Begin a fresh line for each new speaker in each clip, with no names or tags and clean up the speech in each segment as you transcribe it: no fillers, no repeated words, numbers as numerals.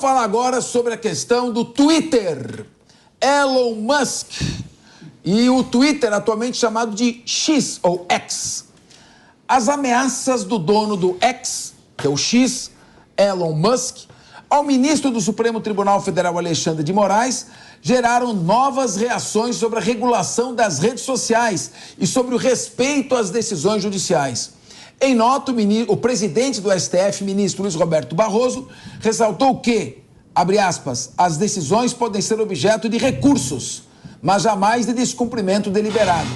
Falar agora sobre a questão do Twitter. Elon Musk e o Twitter, atualmente chamado de X ou X. As ameaças do dono do X, que é o X, Elon Musk, ao ministro do Supremo Tribunal Federal, Alexandre de Moraes, geraram novas reações sobre a regulação das redes sociais e sobre o respeito às decisões judiciais. Em nota, o presidente do STF, ministro Luiz Roberto Barroso, ressaltou que, abre aspas, as decisões podem ser objeto de recursos, mas jamais de descumprimento deliberado.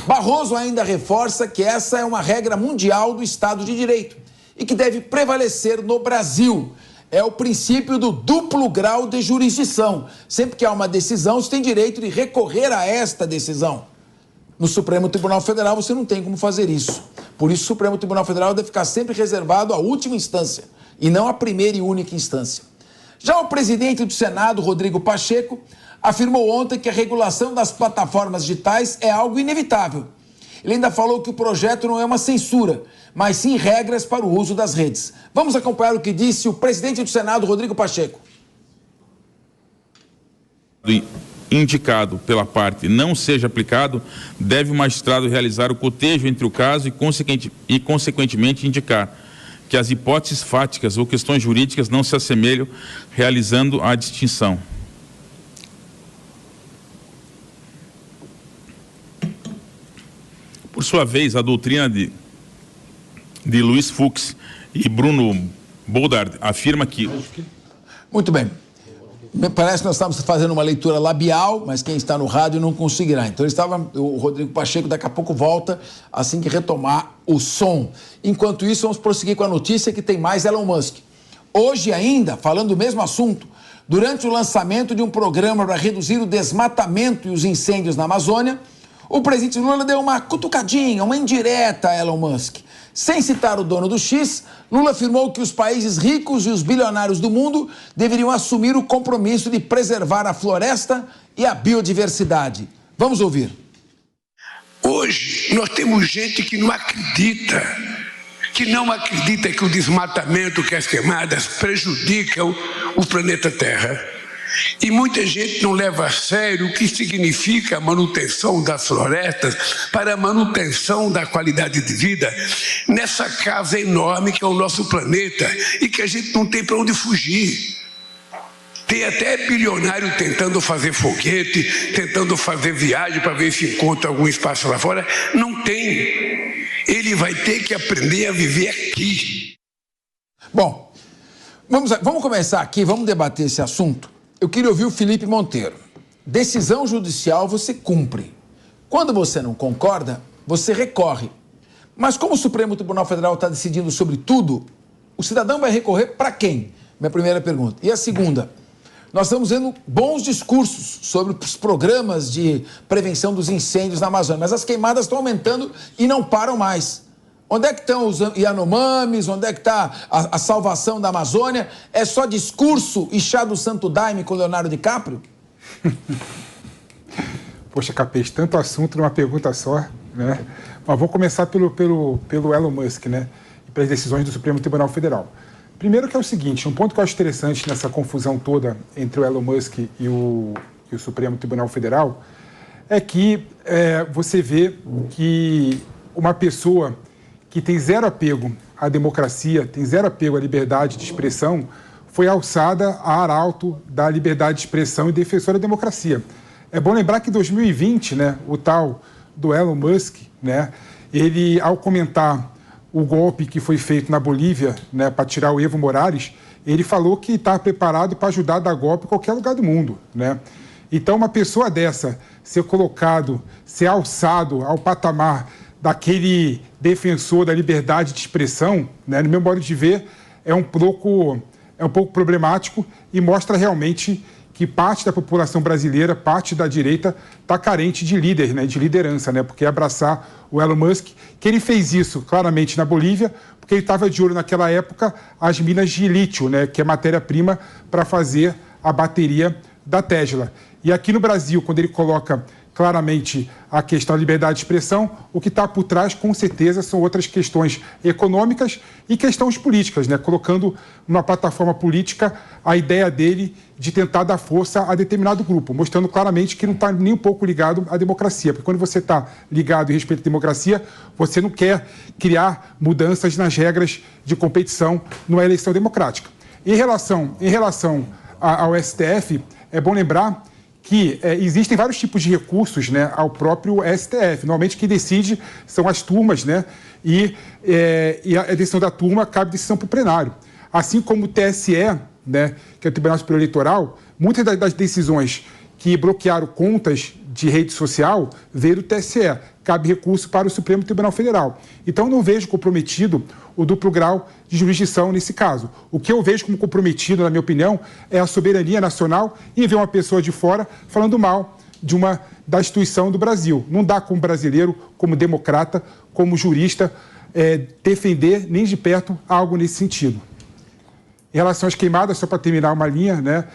Barroso ainda reforça que essa é uma regra mundial do Estado de Direito e que deve prevalecer no Brasil. É o princípio do duplo grau de jurisdição. Sempre que há uma decisão, você tem direito de recorrer a esta decisão. No Supremo Tribunal Federal você não tem como fazer isso. Por isso o Supremo Tribunal Federal deve ficar sempre reservado à última instância e não à primeira e única instância. Já o presidente do Senado, Rodrigo Pacheco, afirmou ontem que a regulação das plataformas digitais é algo inevitável. Ele ainda falou que o projeto não é uma censura, mas sim regras para o uso das redes. Vamos acompanhar o que disse o presidente do Senado, Rodrigo Pacheco.
Indicado pela parte não seja aplicado, deve o magistrado realizar o cotejo entre o caso e consequentemente indicar que as hipóteses fáticas ou questões jurídicas não se assemelham, realizando a distinção. Por sua vez, a doutrina de Luiz Fux e Bruno Boldard afirma que...
Muito bem. Me parece que nós estamos fazendo uma leitura labial, mas quem está no rádio não conseguirá. Então o Rodrigo Pacheco daqui a pouco volta assim que retomar o som. Enquanto isso, vamos prosseguir com a notícia que tem mais Elon Musk. Hoje ainda, falando do mesmo assunto, durante o lançamento de um programa para reduzir o desmatamento e os incêndios na Amazônia, o presidente Lula deu uma cutucadinha, uma indireta a Elon Musk. Sem citar o dono do X, Lula afirmou que os países ricos e os bilionários do mundo deveriam assumir o compromisso de preservar a floresta e a biodiversidade. Vamos ouvir.
Hoje, nós temos gente que não acredita que o desmatamento, que as queimadas prejudicam o planeta Terra. E muita gente não leva a sério o que significa a manutenção das florestas para a manutenção da qualidade de vida nessa casa enorme que é o nosso planeta e que a gente não tem para onde fugir. Tem até bilionário tentando fazer foguete, tentando fazer viagem para ver se encontra algum espaço lá fora. Não tem. Ele vai ter que aprender a viver aqui.
Bom, vamos começar aqui, vamos debater esse assunto. Eu queria ouvir o Felipe Monteiro. Decisão judicial você cumpre. Quando você não concorda, você recorre. Mas como o Supremo Tribunal Federal está decidindo sobre tudo, o cidadão vai recorrer para quem? Minha primeira pergunta. E a segunda, nós estamos vendo bons discursos sobre os programas de prevenção dos incêndios na Amazônia, mas as queimadas estão aumentando e não param mais. Onde é que estão os Yanomamis? Onde é que está a salvação da Amazônia? É só discurso e chá do Santo Daime com Leonardo DiCaprio?
Poxa, Capês, tanto assunto numa pergunta só, né? Mas vou começar pelo Elon Musk, né? E pelas decisões do Supremo Tribunal Federal. Primeiro que é o seguinte, um ponto que eu acho interessante nessa confusão toda entre o Elon Musk e o Supremo Tribunal Federal é que você vê que uma pessoa que tem zero apego à democracia, tem zero apego à liberdade de expressão, foi alçada a arauto da liberdade de expressão e defensora da democracia. É bom lembrar que em 2020, né, o tal do Elon Musk, né, ele, ao comentar o golpe que foi feito na Bolívia, né, para tirar o Evo Morales, ele falou que está preparado para ajudar a dar golpe em qualquer lugar do mundo, né? Então, uma pessoa dessa ser alçado ao patamar daquele defensor da liberdade de expressão, né, no meu modo de ver, é um pouco problemático e mostra realmente que parte da população brasileira, parte da direita, está carente de líder, né, de liderança, né, porque abraçar o Elon Musk, que ele fez isso claramente na Bolívia, porque ele estava de olho naquela época as minas de lítio, né, que é matéria-prima para fazer a bateria da Tesla. E aqui no Brasil, quando ele coloca claramente a questão da liberdade de expressão. O que está por trás, com certeza, são outras questões econômicas e questões políticas, né? Colocando numa plataforma política a ideia dele de tentar dar força a determinado grupo, mostrando claramente que não está nem um pouco ligado à democracia. Porque quando você está ligado em respeito à democracia, você não quer criar mudanças nas regras de competição numa eleição democrática. Em relação ao STF, é bom lembrar que existem vários tipos de recursos, né, ao próprio STF. Normalmente quem decide são as turmas, né, e a decisão da turma cabe decisão para o plenário. Assim como o TSE, né, que é o Tribunal Superior Eleitoral, muitas das decisões que bloquearam contas de rede social veio do TSE. Cabe recurso para o Supremo Tribunal Federal. Então, não vejo comprometido o duplo grau de jurisdição nesse caso. O que eu vejo como comprometido, na minha opinião, é a soberania nacional e ver uma pessoa de fora falando mal da instituição do Brasil. Não dá como brasileiro, como democrata, como jurista, defender nem de perto algo nesse sentido. Em relação às queimadas, só para terminar uma linha, né,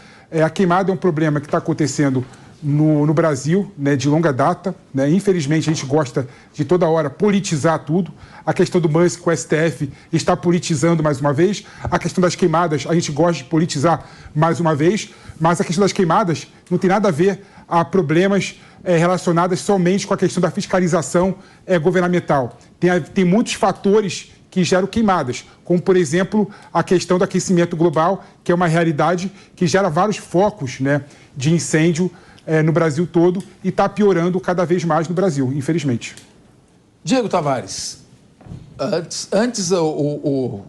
a queimada é um problema que está acontecendo no Brasil, né, de longa data, né? Infelizmente, a gente gosta de toda hora politizar tudo. A questão do Musk com o STF está politizando mais uma vez. A questão das queimadas, a gente gosta de politizar mais uma vez. Mas a questão das queimadas não tem nada a ver a problemas relacionados somente com a questão da fiscalização governamental. Tem muitos fatores que geram queimadas, como, por exemplo, a questão do aquecimento global, que é uma realidade que gera vários focos, né, de incêndio no Brasil todo e está piorando cada vez mais no Brasil, infelizmente.
Diego Tavares, antes o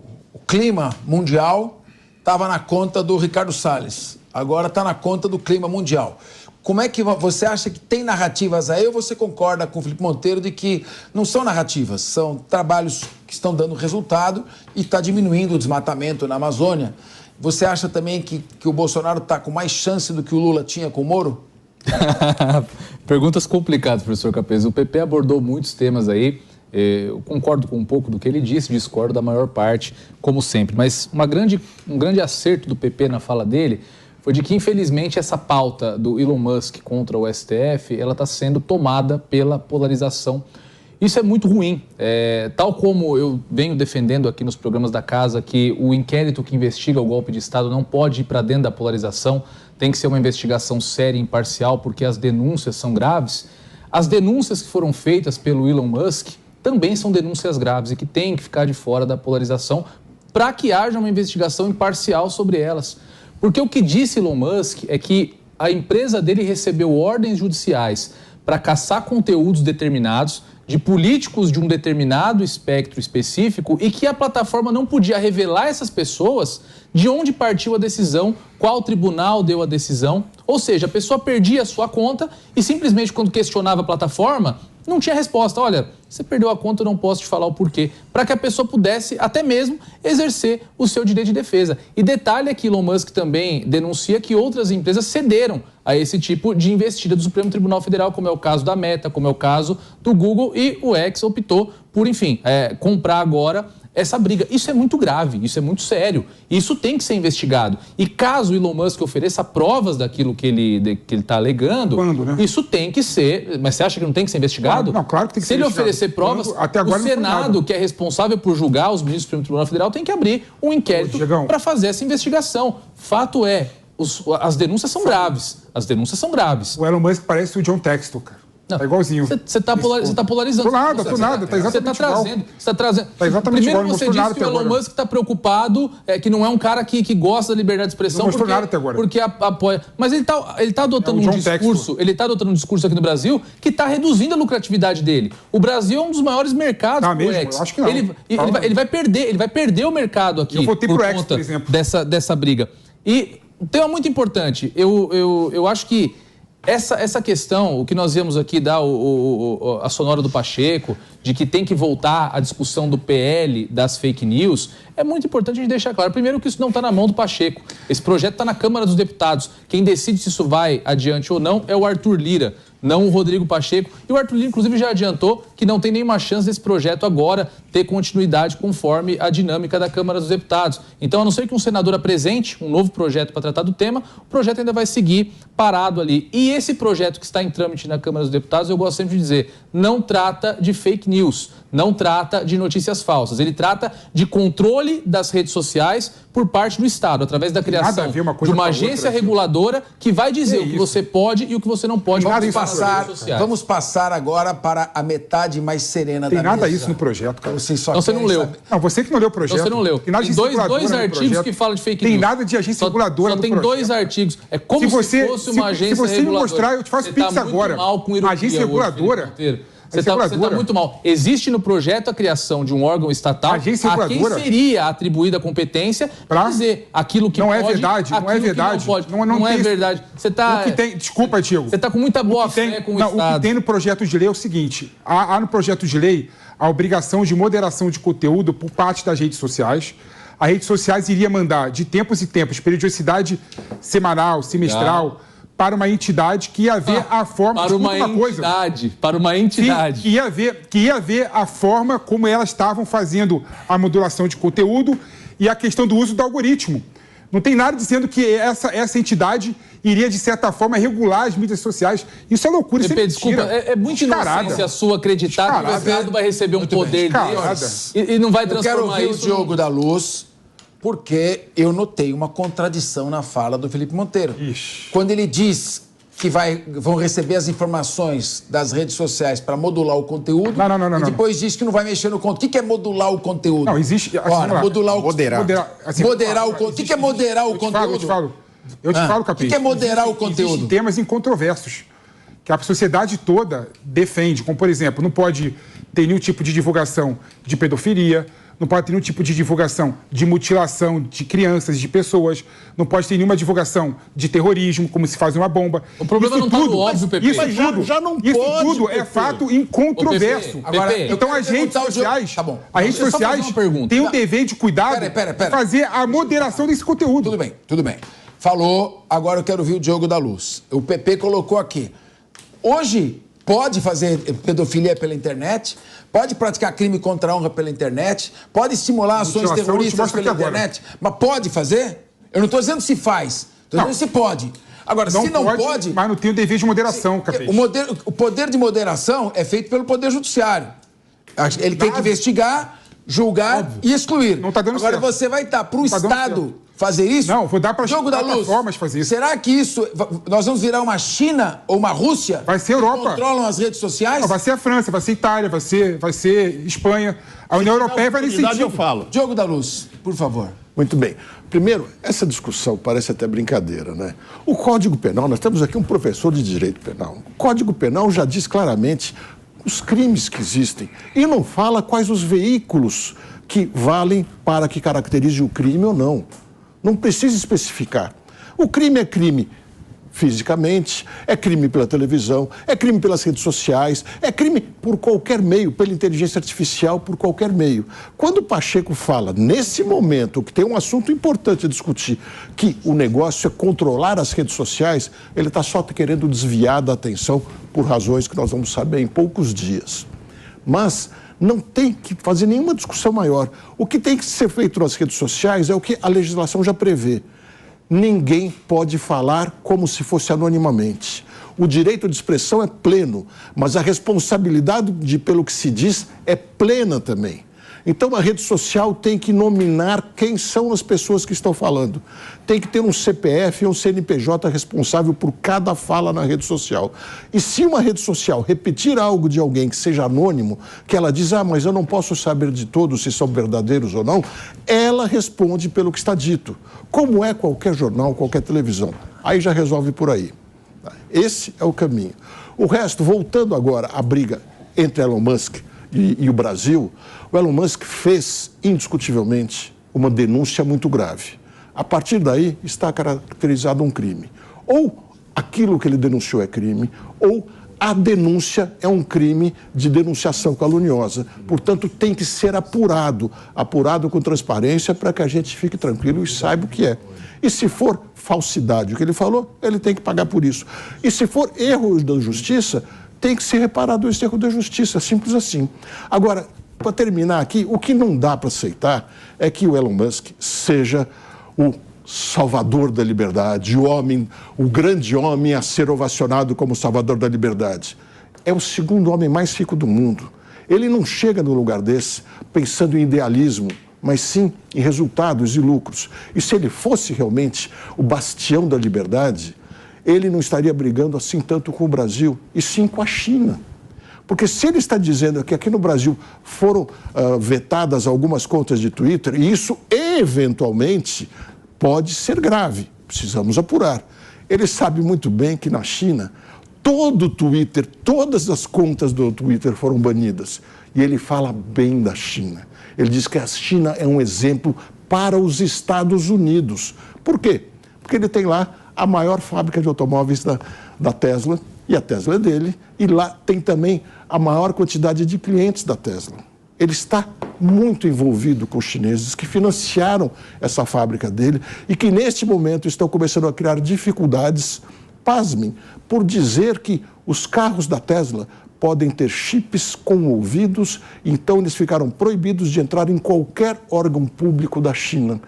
clima mundial estava na conta do Ricardo Salles, agora está na conta do clima mundial. Como é que você acha que tem narrativas aí, ou você concorda com o Felipe Monteiro de que não são narrativas, são trabalhos que estão dando resultado e está diminuindo o desmatamento na Amazônia? Você acha também que o Bolsonaro está com mais chance do que o Lula tinha com o Moro?
Perguntas complicadas, professor Capês. O PP abordou muitos temas aí. Eu concordo com um pouco do que ele disse, discordo da maior parte, como sempre. Mas um grande acerto do PP na fala dele foi de que, infelizmente, essa pauta do Elon Musk contra o STF, ela está sendo tomada pela polarização. Isso é muito ruim. Tal como eu venho defendendo aqui nos programas da casa, que o inquérito que investiga o golpe de Estado não pode ir para dentro da polarização, tem que ser uma investigação séria e imparcial, porque as denúncias são graves. As denúncias que foram feitas pelo Elon Musk também são denúncias graves e que têm que ficar de fora da polarização para que haja uma investigação imparcial sobre elas. Porque o que disse Elon Musk é que a empresa dele recebeu ordens judiciais para caçar conteúdos determinados de políticos de um determinado espectro específico e que a plataforma não podia revelar essas pessoas de onde partiu a decisão, qual tribunal deu a decisão. Ou seja, a pessoa perdia a sua conta e simplesmente quando questionava a plataforma, não tinha resposta. Olha, você perdeu a conta, eu não posso te falar o porquê. Para que a pessoa pudesse até mesmo exercer o seu direito de defesa. E detalhe é que Elon Musk também denuncia que outras empresas cederam a esse tipo de investida do Supremo Tribunal Federal, como é o caso da Meta, como é o caso do Google, e o X optou por, enfim, comprar agora essa briga. Isso é muito grave, isso é muito sério. Isso tem que ser investigado. E caso o Elon Musk ofereça provas daquilo que ele está alegando, isso tem que ser... Mas você acha que não tem que ser investigado?
Não, claro que tem que ser investigado.
Se ele oferecer provas, até agora o Senado, que é responsável por julgar os ministros do Supremo Tribunal Federal, tem que abrir um inquérito para fazer essa investigação. Fato é, as denúncias são graves. As denúncias são graves.
O Elon Musk parece o John Textor, cara. Tá igualzinho.
Você está polarizando.
Tô nada. Tá exatamente igual.
Você está trazendo.
Tá exatamente
Primeiro
igual.
Você disse que o Elon Musk está preocupado, que não é um cara que gosta da liberdade de expressão.
Não mostrou nada até agora.
Porque apoia. Mas ele tá adotando um discurso. Ele está adotando um discurso aqui no Brasil que está reduzindo a lucratividade dele. O Brasil é um dos maiores mercados pro X.
Acho que não.
Ele vai perder o mercado aqui.
Eu votei pro X, por exemplo.
Dessa briga. E um tema muito importante. Eu acho que essa questão, o que nós vemos aqui dar a sonora do Pacheco, de que tem que voltar a discussão do PL das fake news, é muito importante a gente deixar claro. Primeiro que isso não está na mão do Pacheco. Esse projeto está na Câmara dos Deputados. Quem decide se isso vai adiante ou não é o Arthur Lira, não o Rodrigo Pacheco. E o Arthur Lira, inclusive, já adiantou que não tem nenhuma chance desse projeto agora ter continuidade conforme a dinâmica da Câmara dos Deputados. Então, a não ser que um senador apresente um novo projeto para tratar do tema, o projeto ainda vai seguir parado ali. E esse projeto que está em trâmite na Câmara dos Deputados, eu gosto sempre de dizer, não trata de fake news, não trata de notícias falsas. Ele trata de controle das redes sociais por parte do Estado, através da criação de uma agência reguladora que vai dizer o que você pode e o que você não pode.
Vamos passar agora para a metade mais serena da mesa.
Tem nada isso no projeto, cara.
Então você não leu.
Não, você que não leu o projeto.
Então você não leu.
Tem
dois artigos que falam de fake news.
Tem nada de agência reguladora no projeto.
Só tem 2 artigos. É como se fosse uma agência reguladora.
Se você me mostrar, eu te faço pix agora. A agência reguladora...
Você está muito mal. Existe no projeto a criação de um órgão estatal a quem seria atribuída a competência para dizer aquilo que
não é verdade, não é verdade.
Não é verdade. Você tá,
desculpa, Diego.
Você está com muita boa fé com o Estado.
O que tem no projeto de lei é o seguinte: há no projeto de lei a obrigação de moderação de conteúdo por parte das redes sociais. As redes sociais iria mandar de tempos em tempos, periodicidade semanal, semestral, para uma entidade que ia ver a forma...
Para uma entidade.
Que ia ver a forma como elas estavam fazendo a modulação de conteúdo e a questão do uso do algoritmo. Não tem nada dizendo que essa entidade iria, de certa forma, regular as mídias sociais. Isso é loucura, isso é mentira.
Desculpa, é muito inocência sua acreditar que o Estado vai receber um poder desse e não vai transformar isso...
Eu quero ouvir o Diogo da Luz... porque eu notei uma contradição na fala do Felipe Monteiro. Quando ele diz que vão receber as informações das redes sociais para modular o conteúdo, e depois diz que não vai mexer no conteúdo. O que é modular o conteúdo?
Não, existe...
modular o...
Moderar.
Moderar o conteúdo. O que é moderar o conteúdo?
Eu te falo, Capim.
O que é moderar o conteúdo?
Existem temas incontroversos que a sociedade toda defende, como, por exemplo, não pode ter nenhum tipo de divulgação de pedofilia, não pode ter nenhum tipo de divulgação de mutilação de crianças, de pessoas, não pode ter nenhuma divulgação de terrorismo, como se faz uma bomba.
O problema não está no óbvio, PP.
Isso tudo é fato incontroverso.
Agora,
então as redes sociais, têm o dever de cuidado de fazer a moderação desse conteúdo.
Tudo bem. Falou, agora eu quero ouvir o Diogo da Luz. O PP colocou aqui. Hoje... pode fazer pedofilia pela internet, pode praticar crime contra a honra pela internet, pode estimular ações terroristas pela internet, mas pode fazer? Eu não estou dizendo se faz, estou dizendo se pode. Agora, se não pode...
Mas não tem o dever de moderação, Capês.
O poder de moderação é feito pelo Poder Judiciário. Ele tem que investigar, julgar e excluir.
Não está dando
certo.
Agora
você vai estar para o Estado... fazer isso?
Não, vou dar para as
plataformas
fazer isso.
Será que isso... Nós vamos virar uma China ou uma Rússia?
Vai ser a Europa.
Que controlam as redes sociais?
Não, vai ser a França, vai ser a Itália, vai ser Espanha. A União Europeia vai nesse sentido.
Eu falo.
Diogo da Luz, por favor.
Muito bem. Primeiro, essa discussão parece até brincadeira, né? O Código Penal, nós temos aqui um professor de Direito Penal. O Código Penal já diz claramente os crimes que existem e não fala quais os veículos que valem para que caracterize o crime ou não. Não precisa especificar. O crime é crime fisicamente, é crime pela televisão, é crime pelas redes sociais, é crime por qualquer meio, pela inteligência artificial, por qualquer meio. Quando o Pacheco fala, nesse momento, que tem um assunto importante a discutir, que o negócio é controlar as redes sociais, ele está só querendo desviar da atenção por razões que nós vamos saber em poucos dias. Mas não tem que fazer nenhuma discussão maior. O que tem que ser feito nas redes sociais é o que a legislação já prevê. Ninguém pode falar como se fosse anonimamente. O direito de expressão é pleno, mas a responsabilidade pelo que se diz é plena também. Então, a rede social tem que nominar quem são as pessoas que estão falando. Tem que ter um CPF e um CNPJ responsável por cada fala na rede social. E se uma rede social repetir algo de alguém que seja anônimo, que ela diz, mas eu não posso saber de todos se são verdadeiros ou não, ela responde pelo que está dito. Como é qualquer jornal, qualquer televisão. Aí já resolve por aí. Esse é o caminho. O resto, voltando agora à briga entre Elon Musk e o Brasil, o Elon Musk fez, indiscutivelmente, uma denúncia muito grave. A partir daí, está caracterizado um crime. Ou aquilo que ele denunciou é crime, ou a denúncia é um crime de denunciação caluniosa. Portanto, tem que ser apurado com transparência para que a gente fique tranquilo e saiba o que é. E se for falsidade o que ele falou, ele tem que pagar por isso. E se for erro da justiça, tem que ser reparado esse erro da justiça, simples assim. Agora, para terminar aqui, o que não dá para aceitar é que o Elon Musk seja o salvador da liberdade, o grande homem a ser ovacionado como salvador da liberdade. É o segundo homem mais rico do mundo. Ele não chega num lugar desse pensando em idealismo, mas sim em resultados e lucros. E se ele fosse realmente o bastião da liberdade, ele não estaria brigando assim tanto com o Brasil, e sim com a China. Porque se ele está dizendo que aqui no Brasil foram vetadas algumas contas de Twitter, e isso eventualmente pode ser grave, precisamos apurar. Ele sabe muito bem que na China, todo o Twitter, todas as contas do Twitter foram banidas. E ele fala bem da China. Ele diz que a China é um exemplo para os Estados Unidos. Por quê? Porque ele tem lá a maior fábrica de automóveis da Tesla, e a Tesla é dele, e lá tem também a maior quantidade de clientes da Tesla. Ele está muito envolvido com os chineses que financiaram essa fábrica dele e que, neste momento, estão começando a criar dificuldades, pasmem, por dizer que os carros da Tesla podem ter chips com ouvidos, então eles ficaram proibidos de entrar em qualquer órgão público da China,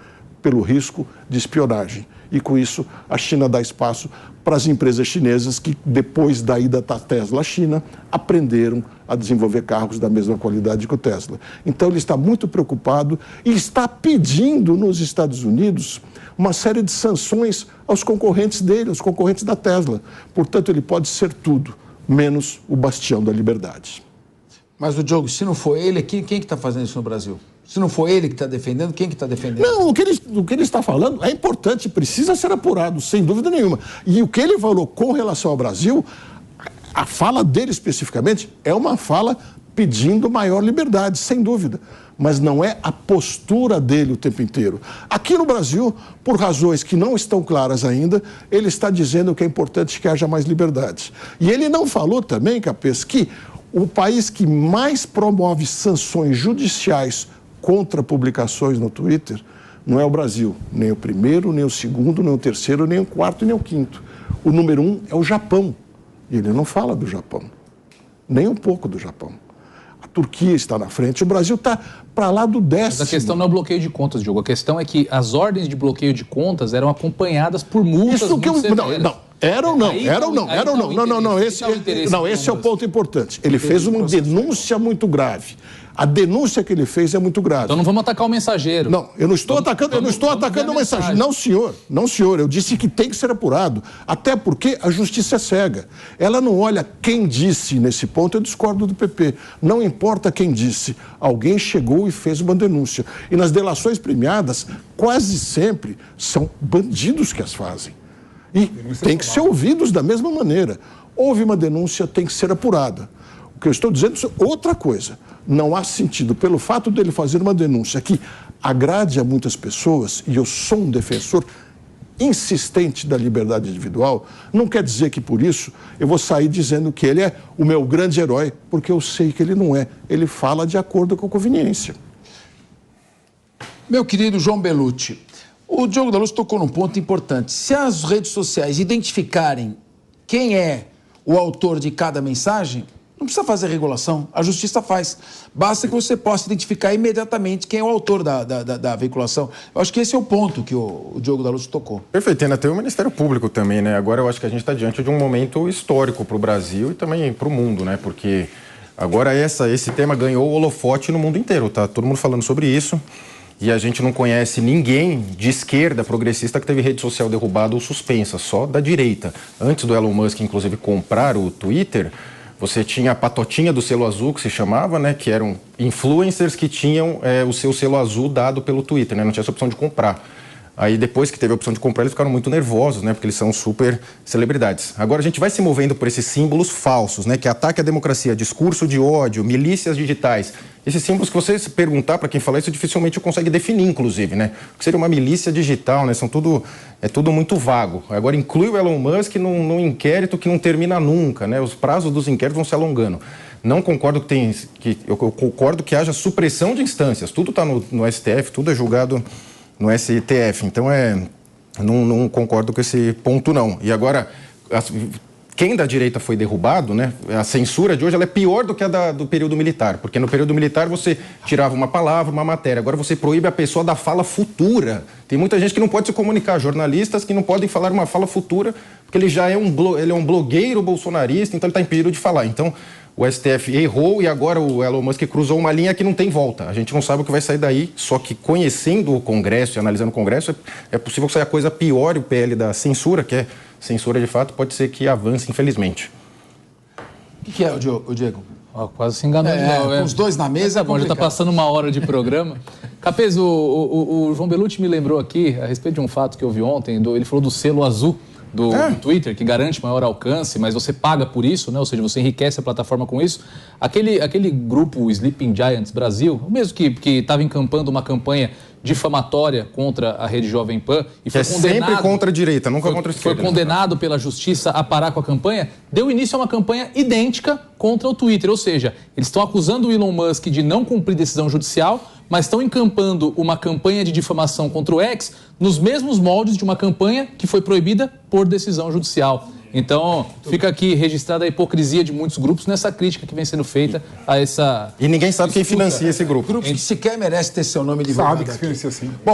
pelo risco de espionagem. E com isso, a China dá espaço para as empresas chinesas que, depois da ida da Tesla à China, aprenderam a desenvolver carros da mesma qualidade que o Tesla. Então, ele está muito preocupado e está pedindo nos Estados Unidos uma série de sanções aos concorrentes dele, aos concorrentes da Tesla. Portanto, ele pode ser tudo, menos o bastião da liberdade.
Mas, o Diogo, se não for ele, quem que está fazendo isso no Brasil? Se não for ele que está defendendo, quem que está defendendo?
Não, o que ele está falando é importante, precisa ser apurado, sem dúvida nenhuma. E o que ele falou com relação ao Brasil, a fala dele especificamente, é uma fala pedindo maior liberdade, sem dúvida. Mas não é a postura dele o tempo inteiro. Aqui no Brasil, por razões que não estão claras ainda, ele está dizendo que é importante que haja mais liberdade. E ele não falou também, Capês, que o país que mais promove sanções judiciais contra publicações no Twitter não é o Brasil, nem o primeiro, nem o segundo, nem o terceiro, nem o quarto, nem o quinto. O número 1 é o Japão. E ele não fala do Japão, nem um pouco do Japão. A Turquia está na frente, o Brasil está para lá do 10º.
Mas a questão não é o bloqueio de contas, Diogo. A questão é que as ordens de bloqueio de contas eram acompanhadas por multas muito severas.
Não, esse é o ponto importante. Ele fez uma denúncia muito grave. A denúncia que ele fez é muito grave.
Então não vamos atacar o mensageiro.
Não, eu não estou atacando o mensageiro. Não, senhor. Não, senhor. Eu disse que tem que ser apurado. Até porque a justiça é cega. Ela não olha quem disse nesse ponto. Eu discordo do PP. Não importa quem disse. Alguém chegou e fez uma denúncia. E nas delações premiadas, quase sempre são bandidos que as fazem. E tem que ser ouvidos da mesma maneira. Houve uma denúncia, tem que ser apurada. O que eu estou dizendo é outra coisa. Não há sentido, pelo fato dele fazer uma denúncia que agrade a muitas pessoas, e eu sou um defensor insistente da liberdade individual, não quer dizer que por isso eu vou sair dizendo que ele é o meu grande herói, porque eu sei que ele não é. Ele fala de acordo com a conveniência.
Meu querido João Belucci, o Diogo da Luz tocou num ponto importante. Se as redes sociais identificarem quem é o autor de cada mensagem, não precisa fazer regulação, a justiça faz. Basta que você possa identificar imediatamente quem é o autor da veiculação. Eu acho que esse é o ponto que o Diogo da Luz tocou.
Perfeito, ainda tem o Ministério Público também, né? Agora eu acho que a gente está diante de um momento histórico para o Brasil e também para o mundo, né? Porque agora esse tema ganhou o holofote no mundo inteiro, tá todo mundo falando sobre isso. E a gente não conhece ninguém de esquerda progressista que teve rede social derrubada ou suspensa, só da direita. Antes do Elon Musk, inclusive, comprar o Twitter, você tinha a patotinha do selo azul, que se chamava, né? Que eram influencers que tinham o seu selo azul dado pelo Twitter, né? Não tinha essa opção de comprar. Aí depois que teve a opção de comprar, eles ficaram muito nervosos, né? Porque eles são super celebridades. Agora a gente vai se movendo por esses símbolos falsos, né? Que ataque à democracia, discurso de ódio, milícias digitais. Esses símbolos que você perguntar para quem fala isso, dificilmente consegue definir, inclusive, né? O que seria uma milícia digital, né? É tudo muito vago. Agora inclui o Elon Musk num inquérito que não termina nunca, né? Os prazos dos inquéritos vão se alongando. Não concordo eu concordo que haja supressão de instâncias. Tudo está no STF, tudo é julgado no STF, então não concordo com esse ponto não. E agora, quem da direita foi derrubado, né? A censura de hoje ela é pior do que a do período militar, porque no período militar você tirava uma palavra, uma matéria, agora você proíbe a pessoa da fala futura. Tem muita gente que não pode se comunicar, jornalistas que não podem falar uma fala futura, porque ele já é ele é um blogueiro bolsonarista, então ele está impedido de falar. Então, o STF errou e agora o Elon Musk cruzou uma linha que não tem volta. A gente não sabe o que vai sair daí, só que conhecendo o Congresso e analisando o Congresso, é possível que saia coisa pior, o PL da censura, que é censura de fato, pode ser que avance, infelizmente.
O que é, o Diego?
Ó, quase se enganou.
Com os dois na mesa.
Tá bom, já está passando uma hora de programa. Capês, o João Belucci me lembrou aqui, a respeito de um fato que eu vi ontem, ele falou do selo azul do Twitter, que garante maior alcance, mas você paga por isso, né? Ou seja, você enriquece a plataforma com isso. Aquele grupo Sleeping Giants Brasil, o mesmo que estava encampando uma campanha difamatória contra a Rede Jovem Pan e foi condenado,
sempre contra a direita, nunca contra a esquerda.
Foi condenado pela justiça a parar com a campanha, deu início a uma campanha idêntica contra o Twitter, ou seja, eles estão acusando o Elon Musk de não cumprir decisão judicial, mas estão encampando uma campanha de difamação contra o X nos mesmos moldes de uma campanha que foi proibida por decisão judicial. Então, fica aqui registrada a hipocrisia de muitos grupos nessa crítica que vem sendo feita a essa...
E ninguém sabe quem financia esse grupo.
Grupos que sequer merece ter seu nome divulgado.
Sabe que financia sim.
Bom,